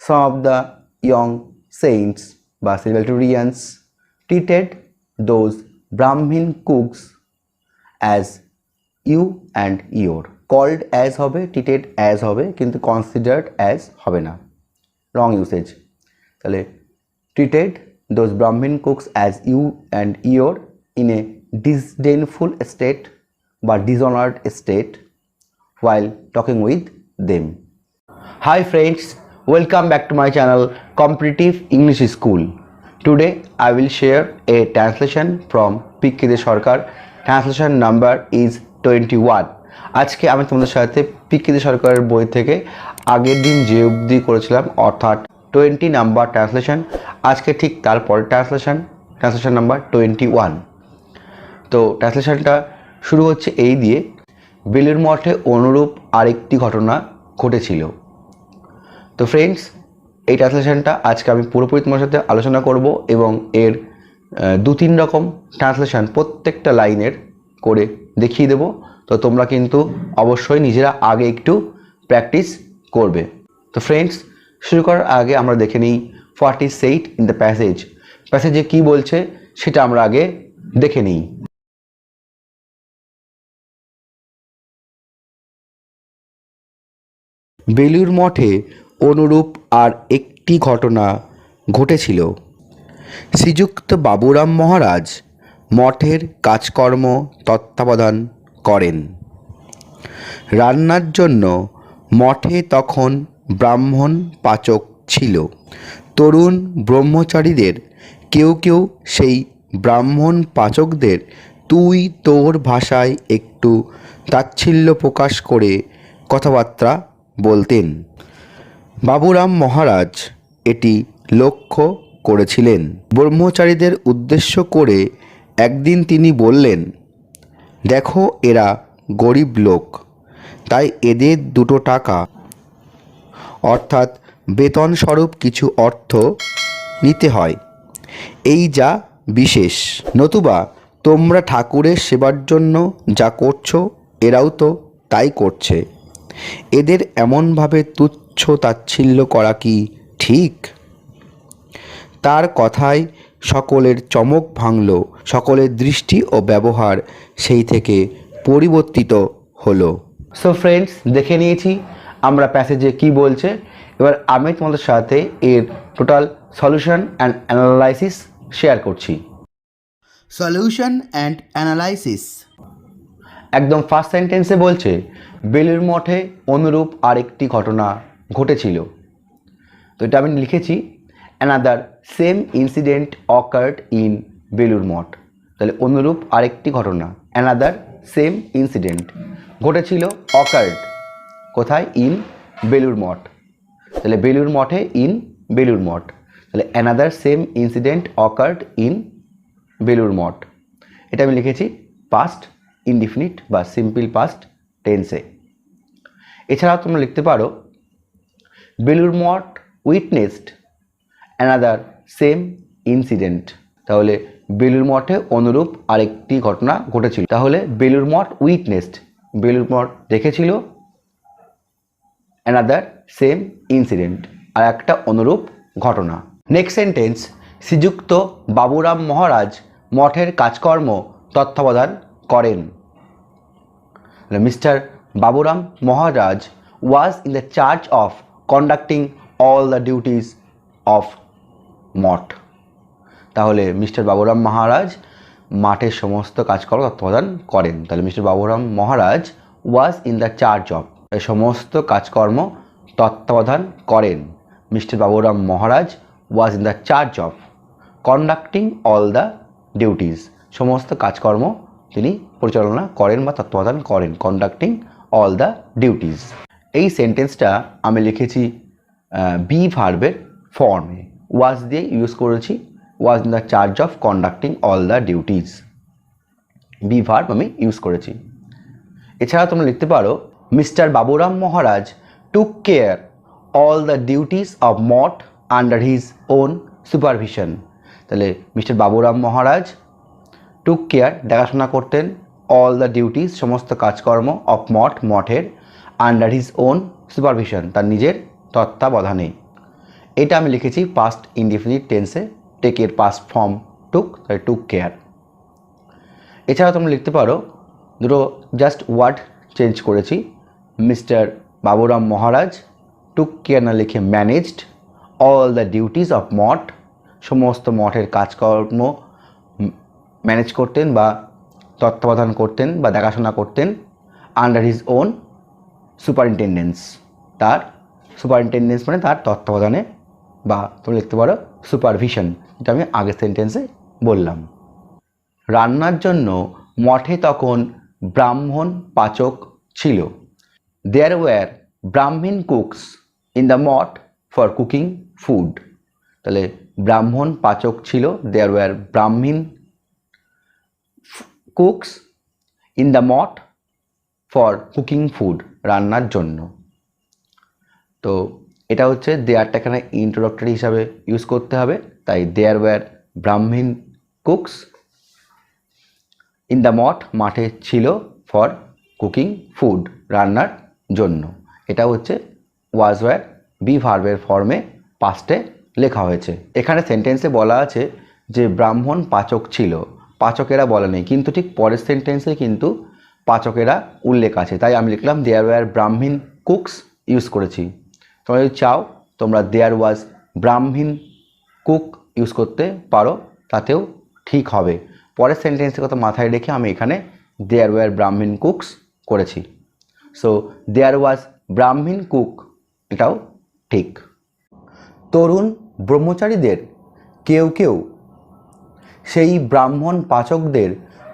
some of the young saints বা Salvatorians treated those Brahmin cooks as you and your. Called as হবে, treated as হবে, কিন্তু considered as হবে না, wrong usage. তাহলে treated those Brahmin cooks as you and your in a disdainful state বা dishonored state while talking with them. Hi friends, welcome back to my channel Competitive English School. Today I will share a translation from P.K.D. Sarkar. Translation number is 21. আজকে আমি তোমাদের সাথে P.K.D. সরকারের বই থেকে আগের দিন যে অবধি করেছিলাম অর্থাৎ 20 নাম্বার ট্রান্সলেশন, আজকে ঠিক তারপরে ট্রান্সলেশন নাম্বার 21। তো ট্রান্সলেশনটা শুরু হচ্ছে এই দিয়ে, বেলুড় মঠে অনুরূপ আরেকটি ঘটনা ঘটেছিল। তো ফ্রেন্ডস, এই ট্রান্সলেশনটা আজকে আমি পুরোপুরি তোমার সাথে আলোচনা করব এবং এর 2-3 রকম ট্রান্সলেশন প্রত্যেকটা লাইনের করে দেখিয়ে দেব। তো তোমরা কিন্তু অবশ্যই নিজেরা আগে একটু প্র্যাকটিস করবে। তো ফ্রেন্ডস, শুরু করার আগে আমরা দেখে নিই what is said in the প্যাসেজে কী বলছে সেটা আমরা আগে দেখে নিই। বেলুড় মঠে অনুরূপ আর একটি ঘটনা ঘটেছিল। শ্রীযুক্ত বাবুরাম মহারাজ মঠের কাজকর্ম তত্ত্বাবধান করেন। রান্নার জন্য মঠে তখন ব্রাহ্মণ পাচক ছিল। তরুণ ব্রহ্মচারীদের কেউ কেউ সেই ব্রাহ্মণ পাচকদের তুই তোর ভাষায় একটু তাচ্ছিল্য প্রকাশ করে কথাবার্তা বলতেন। বাবুরাম মহারাজ এটি লক্ষ্য করেছিলেন। ব্রহ্মচারীদের উদ্দেশ্য করে একদিন তিনি বললেন, দেখো এরা গরিব লোক, তাই এদের 2 টাকা অর্থাৎ বেতন স্বরূপ কিছু অর্থ নিতে হয়, এই যা বিশেষ। নতুবা তোমরা ঠাকুরের সেবার জন্য যা করছো এরাও তো তাই করছে। এদের এমনভাবে তুচ্ছ তাচ্ছিল্য করা কি ঠিক? তার কথায় সকলের চমক ভাঙল, সকলের দৃষ্টি ও ব্যবহার সেই থেকে পরিবর্তিত হলো। সো ফ্রেন্ডস, দেখে নিয়েছি আমরা প্যাসেজে কি বলছে। এবার আমি তোমাদের সাথে এর total solution and analysis share করছি। Solution and analysis. একদম ফার্স্ট সেন্টেন্সে বলছে, বেলুড় মঠে অনুরূপ আরেকটি ঘটনা ঘটেছিল। তো এটা আমি লিখেছি, another same incident occurred in Belur Math. তাহলে অনুরূপ আরেকটি ঘটনা, অ্যানাদার সেম ইনসিডেন্ট ঘটেছিল, অকার্ড কোথায়? ইন বেলুড় মঠ। তাহলে বেলুড় মঠে, ইন বেলুড় মঠ। তাহলে another same incident occurred in Belur Math. এটা আমি লিখেছি পাস্ট ইনডিফিনিট বা সিম্পল পাস্ট টেন্সে। এছাড়াও তোমরা লিখতে পারো, Belur Math witnessed another same incident. তাহলে বেলুড় মঠে অনুরূপ আরেকটি ঘটনা ঘটেছিল। তাহলে বেলুড় মঠ উইটনেসড, বেলুড় মঠ দেখেছিল, অ্যানাদার সেম ইনসিডেন্ট আর একটা অনুরূপ ঘটনা। নেক্সট সেন্টেন্স, শ্রীযুক্ত বাবুরাম মহারাজ মঠের কাজকর্ম তত্ত্বাবধান করেন। Mister Baburam Maharaj was in the charge of conducting all the duties of মঠ। তাহলে মিস্টার বাবুরাম মহারাজ মাঠের সমস্ত কাজকর্ম তত্ত্বাবধান করেন। তাহলে mister Baburam Maharaj was in the charge of, সমস্ত কাজকর্ম তত্ত্বাবধান করেন। Mister Baburam Maharaj was in the charge of conducting all the duties, সমস্ত কাজকর্ম তিনি পরিচালনা করেন বা তত্ত্বাবধান করেন, কন্ডাক্টিং অল দ্য ডিউটিস। এই সেন্টেন্সটা আমি লিখেছি বি ভার্বের ফর্মে, ওয়াজ দিয়ে ইউজ করেছি, was in the charge of conducting all the duties, be verb আমি ইউজ করেছি। এছাড়া তোমরা লিখতে পারো, mister Baburam Maharaj took care all the duties of Math under his own supervision. তাহলে mister Baburam Maharaj took care দেখাশোনা করতেন, অল দ্য ডিউটিস সমস্ত কাজকর্ম, অফ মঠের, আন্ডার হিজ ওন সুপারভিশন তার নিজের তত্ত্বাবধানে। এটা আমি লিখেছি পাস্ট ইনডিফিনিট টেন্সে, টেকের পাস্ট ফর্ম টুক, তাই টুক কেয়ার। এছাড়াও তোমরা লিখতে পারো দুটো জাস্ট ওয়ার্ড চেঞ্জ করেছি, mister Baburam Maharaj took care না লিখে managed all the duties of Math, সমস্ত মঠের কাজকর্ম ম্যানেজ করতেন বা তত্ত্বাবধান করতেন বা দেখাশোনা করতেন, আন্ডার হিজ ওন সুপারিনটেন্ডেন্স, তার সুপারিনটেন্ডেন্স মানে তার তত্ত্বাবধানে, বা তুমি লিখতে পারো সুপারভিশন, যেটা আমি আগের সেন্টেন্সে বললাম। রান্নার জন্য মঠে তখন ব্রাহ্মণ পাচক ছিল। দেয়ার ওয়্যার ব্রাহ্মণ cooks in the Math for cooking food. তাহলে ব্রাহ্মণ পাচক ছিল, দেয়ার ওয়্যার ব্রাহ্মণ cooks in the Math for cooking food, রান্নার জন্য। তো এটা হচ্ছে দেয়ারটা এখানে ইন্ট্রোডাক্টরি হিসাবে ইউজ করতে হবে, তাই দেয়ার ওয়্যার ব্রাহ্মণ কুকস ইন দ্য মঠ, মাঠে ছিল, ফর কুকিং ফুড, রান্নার জন্য। এটা হচ্ছে ওয়াজ ওয়্যার বি ভার্বের ফর্মে পাস্টে লেখা হয়েছে। এখানে সেন্টেন্সে বলা আছে যে ব্রাহ্মণ পাচক ছিল, পাচকেরা বলা নেই, কিন্তু ঠিক পরের সেন্টেন্সে কিন্তু পাচকেরা উল্লেখ আছে, তাই আমি লিখলাম দেয়ার ওয়্যার ব্রাহ্মণ কুকস ইউজ করেছি। তোমরা যদি চাও তোমরা দেয়ার ওয়াজ ব্রাহ্মণ কুক ইউজ করতে পারো, তাতেও ঠিক হবে। পরের সেন্টেন্সের কথা মাথায় রেখে আমি এখানে দেয়ার ওয়্যার ব্রাহ্মণ কুকস করেছি। সো দেয়ার ওয়াজ ব্রাহ্মণ কুক, এটাও ঠিক। তরুণ ব্রহ্মচারীদের কেউ কেউ সেই ব্রাহ্মণ পাচকদের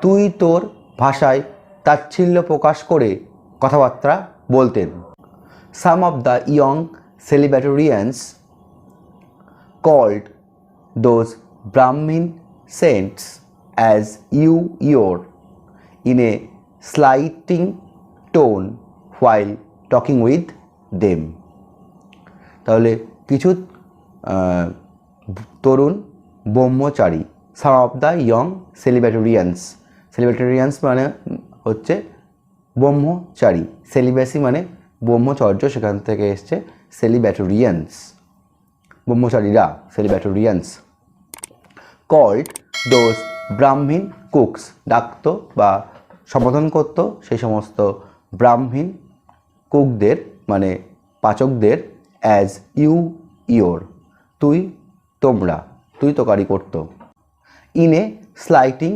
তুই তোর ভাষায় তাচ্ছিল্য প্রকাশ করে কথাবার্তা বলতেন। Some of the young celibatarians called those Brahmin saints as you, your, in a slighting tone while talking with them. তাহলে কিছু তরুণ ব্রহ্মচারী, সাম অফ দ্য ইয়ং সেলিব্রেটেরিয়ানস, সেলিব্রেটেরিয়ানস মানে হচ্ছে ব্রহ্মচারী, সেলিব্রেসি মানে ব্রহ্মচর্য, সেখান থেকে এসছে সেলিব্রেটেরিয়ানস, ব্রহ্মচারীরা, সেলিব্রেটেরিয়ানস। কল্ড দোজ ব্রাহ্মণ কুকস, ডাকত বা সম্বোধন করত সেই সমস্ত ব্রাহ্মণ কুকদের মানে পাচকদের, অ্যাজ ইউ, ইয়োর, তুই, তোমরা, তুই তোকারি করত। ইন এ স্লাইটিং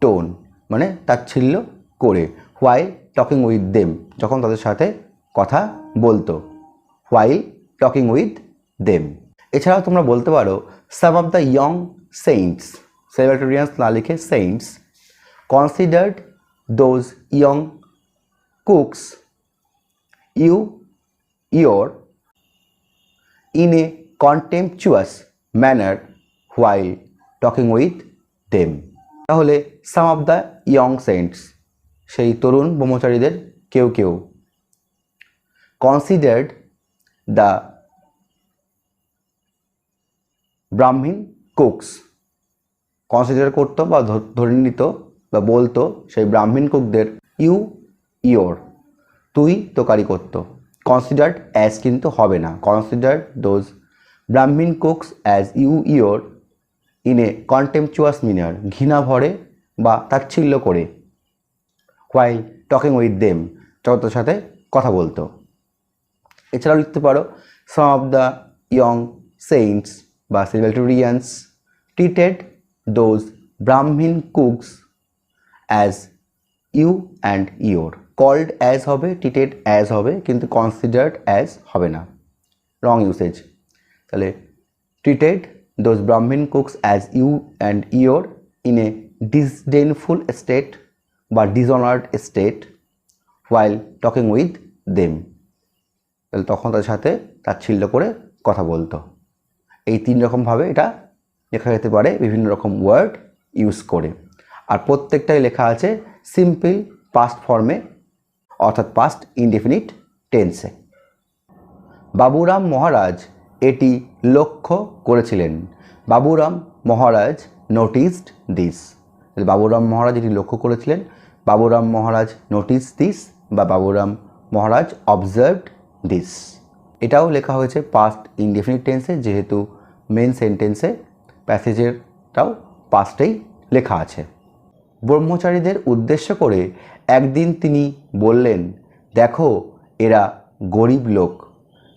টোন মানে তাচ্ছিল্য করে, হোয়াইল টকিং উইথ দেম, যখন তাদের সাথে কথা বলতো, হোয়াইল টকিং উইথ দেম। এছাড়াও তোমরা বলতে পারো some of the young saints, celibatarians না লিখে saints, considered those young cooks you, your, in a contemptuous manner while talking with them. তাহলে some of the young saints, সেই তরুণ ব্রহ্মচারীদের কেউ কেউ, considered the Brahmin cooks, consider করতো বা ধরে নিত বা বলতো সেই ব্রাহ্মণ কুকদের, ইউ, ইয়োর, তুই তোকারি করতো। কনসিডার্ড অ্যাজ কিন্তু হবে না, considered those Brahmin cooks as you, your, in a contemptuous manner, ঘৃণা ভরে বা তাচ্ছিল্য করে, হোয়াইল টকিং উইথ দেম, যখন তার সাথে কথা বলতো। এছাড়াও লিখতে পারো some of the young saints বা celibatarians treated those Brahmin cooks as you and your, called as হবে, ট্রিটেড অ্যাজ হবে, কিন্তু কনসিডার্ড অ্যাজ হবে না, রং ইউসেজ। তাহলে treated those Brahmin cooks as you and your in a disdainful state বা dishonoured state while talking with them, তাহলে তখন তাদের সাথে তাচ্ছিল্য করে কথা বলতো। এই তিন রকমভাবে এটা লেখা যেতে পারে বিভিন্ন রকম ওয়ার্ড ইউজ করে, আর প্রত্যেকটাই লেখা আছে সিম্পল পাস্ট ফর্মে, অর্থাৎ পাস্ট ইনডেফিনিট টেন্সে। বাবুরাম মহারাজ এটি লক্ষ্য করেছিলেন, বাবুরাম মহারাজ নোটিসড দিস, বাবুরাম মহারাজ এটি লক্ষ্য করেছিলেন, বাবুরাম মহারাজ নোটিস দিস বা বাবুরাম মহারাজ অবজার্ভড দিস। এটাও লেখা হয়েছে পাস্ট ইনডেফিনিট টেন্সে, যেহেতু মেন সেন্টেন্সে প্যাসেজেরটাও পাস্টেই লেখা আছে। ব্রহ্মচারীদের উদ্দেশ্য করে একদিন তিনি বললেন, দেখো এরা গরিব লোক,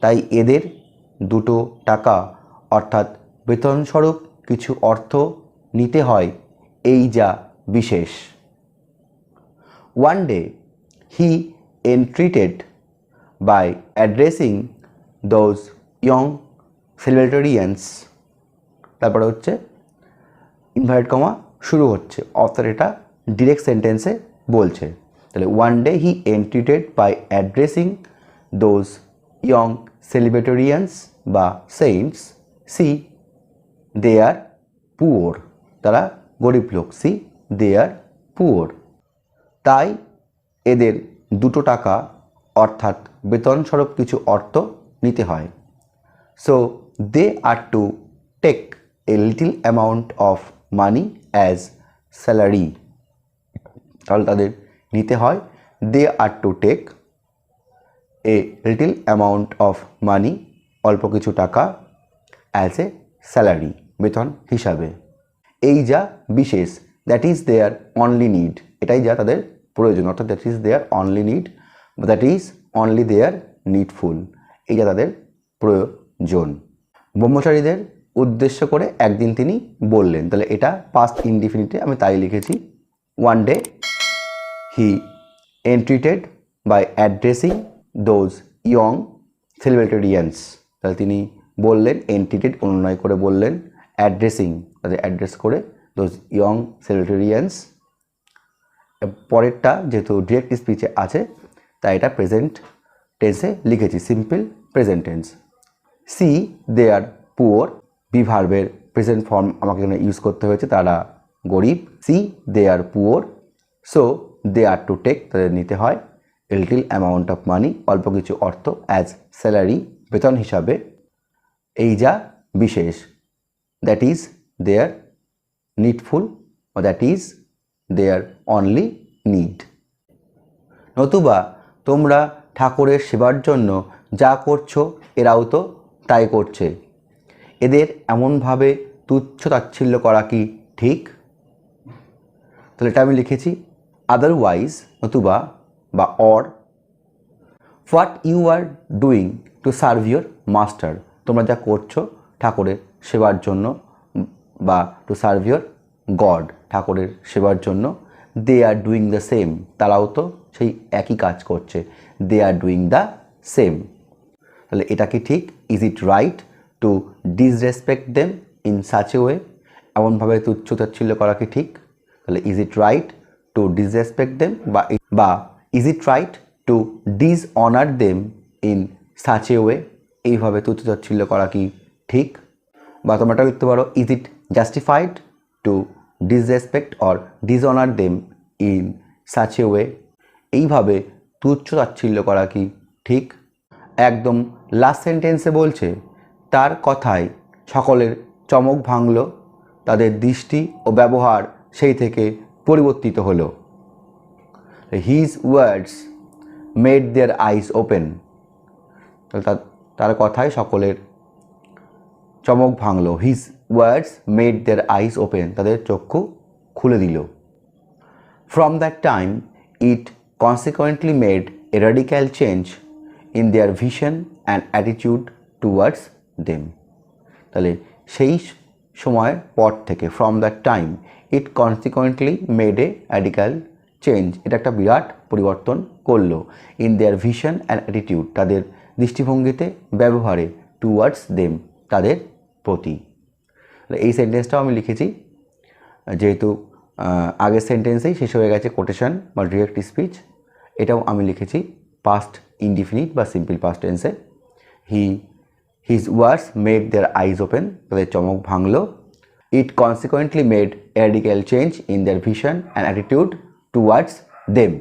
তাই এদের 2 টাকা অর্থাৎ বেতনস্বরূপ কিছু অর্থ নিতে হয়, এই যা বিশেষ। One day he entreated by addressing those young salvatarians, তারপরে হচ্ছে ইনভার্টেড কমা শুরু হচ্ছে, অর্থাৎ এটা ডিরেক্ট সেন্টেন্সে বলছে। তাহলে one day he entreated by addressing those young সেলিব্রেটোরিয়ান্স বা saints, see they are poor, তারা গরিব লোক, সি দে আর পুওর, তাই এদের 2 টাকা অর্থাৎ বেতনস্বরূপ কিছু অর্থ নিতে হয়। So they are to take a little amount of money as salary, তাহলে তাদের নিতে হয় they are to take a little amount of money, অল্প কিছু টাকা, অ্যাজ এ স্যালারি, বেতন হিসাবে। এই যা বিশেষ, that is their only need, এটাই যা তাদের প্রয়োজন, অর্থাৎ that is their only need, that is only their needful, এই যা তাদের প্রয়োজন। ব্রহ্মচারীদের উদ্দেশ্য করে একদিন তিনি বললেন, তাহলে এটা পাস্ট ইনডিফিনিটে আমি তাই লিখেছি। One day he entreated by addressing those young সেলিব্রেটোরিয়ান্স, তাহলে তিনি বললেন, এন্ট্রিটেড অনুনয় করে বললেন, অ্যাড্রেসিং তাদের অ্যাড্রেস করে, দোজ ইয়ং সেলিব্রেটোরিয়ান্স। পরেরটা যেহেতু ডিরেক্ট স্পিচে আছে তাই এটা প্রেজেন্ট টেন্সে লিখেছি, simple present tense. See they are poor, be ভার্বের প্রেজেন্ট ফর্ম আমাকে এখানে ইউজ করতে হয়েছে, তারা গরিব, see they are poor, so they are to take তাদের নিতে হয় a little amount of money, অল্প কিছু অর্থ, অ্যাজ স্যালারি বেতন হিসাবে, এই যা বিশেষ, that is their needful, that is their only need. নতুবা তোমরা ঠাকুরের সেবার জন্য যা করছো এরাও তো তাই করছে, এদের এমনভাবে তুচ্ছ তাচ্ছিল্য করা কি ঠিক? তাহলে এটা আমি লিখেছি আদারওয়াইজ, নতুবা বা or, what you are doing to serve your master, তোমরা যা করছো ঠাকুরের সেবার জন্য বা টু সার্ভ ইউর গড, ঠাকুরের সেবার জন্য, they are doing the same, তারাও তো সেই একই কাজ করছে, they are doing the same. তাহলে এটা কি ঠিক? Is it right to disrespect them in such a way, এমনভাবে তুচ্ছ তাচ্ছিল্য করা কি ঠিক? তাহলে is it right to disrespect them, বা is it right to dishonour them in such a way, এইভাবে তুচ্ছ তাচ্ছিল্য করা কি ঠিক? বা তোমরা এটা লিখতে পারো, is it justified to disrespect or dishonour them in such a way, এইভাবে তুচ্ছ তাচ্ছিল্য করা কি ঠিক? একদম লাস্ট সেন্টেন্সে বলছে, তার কথায় সকলের চমক ভাঙল, তাদের দৃষ্টি ও ব্যবহার সেই থেকে পরিবর্তিত হলো। His words made their eyes open, তার কথায় সকলের চমক ভাঙল, his words made their eyes open, তাদের চক্ষু খুলে দিল। From that time it consequently made a radical change in their vision and attitude towards them, তাহলে সেই সময়ের পর থেকে, from that time it consequently made a radical change, এটা একটা বিরাট পরিবর্তন করলো, in their vision and attitude, তাদের দৃষ্টিভঙ্গিতে ব্যবহারে, টুয়ার্ডস দেম, তাদের প্রতি। এই সেন্টেন্সটাও আমি লিখেছি, যেহেতু আগের সেন্টেন্সেই শেষ হয়ে গেছে কোটেশন বা ডিরেক্ট স্পিচ, এটাও আমি লিখেছি পাস্ট ইনডিফিনিট বা সিম্পল পাস্ট টেন্সে। His words made their eyes open, তাদের চমক ভাঙল, it consequently made a radical change in their vision and attitude towards them.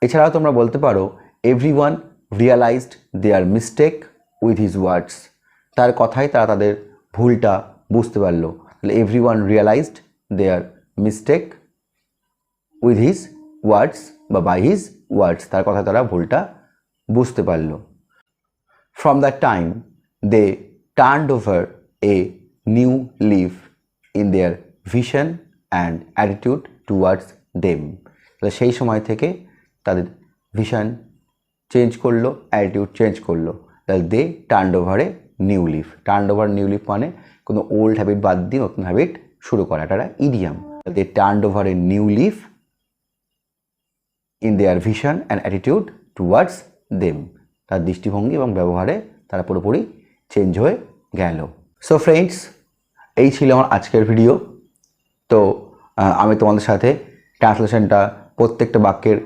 এছাড়াও তোমরা বলতে পারো, everyone realised their mistake with his words, তার কথায় তারা তাদের ভুলটা বুঝতে পারলো, তাহলে everyone realised their mistake with his words বা বাই হিজ ওয়ার্ডস, তার কথায় তারা ভুলটা বুঝতে পারলো। From that time, they turned over a new leaf in their vision and attitude towards them. তাহলে সেই সময় থেকে তাদের ভিশন চেঞ্জ করলো, অ্যাটিটিউড চেঞ্জ করলো। তাহলে they turned over a new leaf. Turned over new leaf মানে কোনো ওল্ড হ্যাবিট বাদ দিয়ে নতুন হ্যাবিট শুরু করা, এটা idiom. They turned over a new leaf in their vision and attitude towards them. তার দৃষ্টিভঙ্গি এবং ব্যবহারে তারা পুরোপুরি চেঞ্জ হয়ে গেল। সো ফ্রেন্ডস, এই ছিল আমার আজকের ভিডিও। তো আমি তোমাদের সাথে ট্রান্সলেশনটা প্রত্যেকটা বাক্যের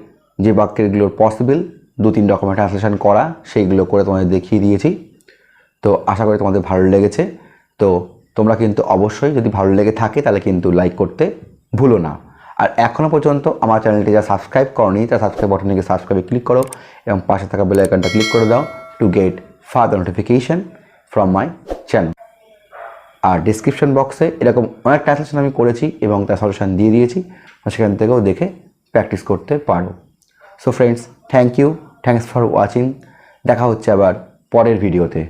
যে বাক্যেরগুলোর পসিবল 2-3 রকমের ট্রান্সলেশন করা সেইগুলো করে তোমাদের দেখিয়ে দিয়েছি। তো আশা করি তোমাদের ভালো লেগেছে। তো তোমরা কিন্তু অবশ্যই যদি ভালো লেগে থাকে তাহলে কিন্তু লাইক করতে ভুলো না। আর এখনও পর্যন্ত আমার চ্যানেলটি যা সাবস্ক্রাইব করনি তার সাবস্ক্রাইব বাটনে গিয়ে সাবস্ক্রাইবে ক্লিক করো এবং পাশে থাকা বেল আইকনটা ক্লিক করে দাও to get further notification from my channel. আর ডিসক্রিপশন বক্সে এরকম অনেক ট্রান্সলেশন আমি করেছি এবং তার সলিউশন দিয়ে দিয়েছি, সেখান থেকেও দেখে প্র্যাকটিস করতে পারো। So friends, thanks for watching. দেখা হচ্ছে আবার পরের ভিডিওতে।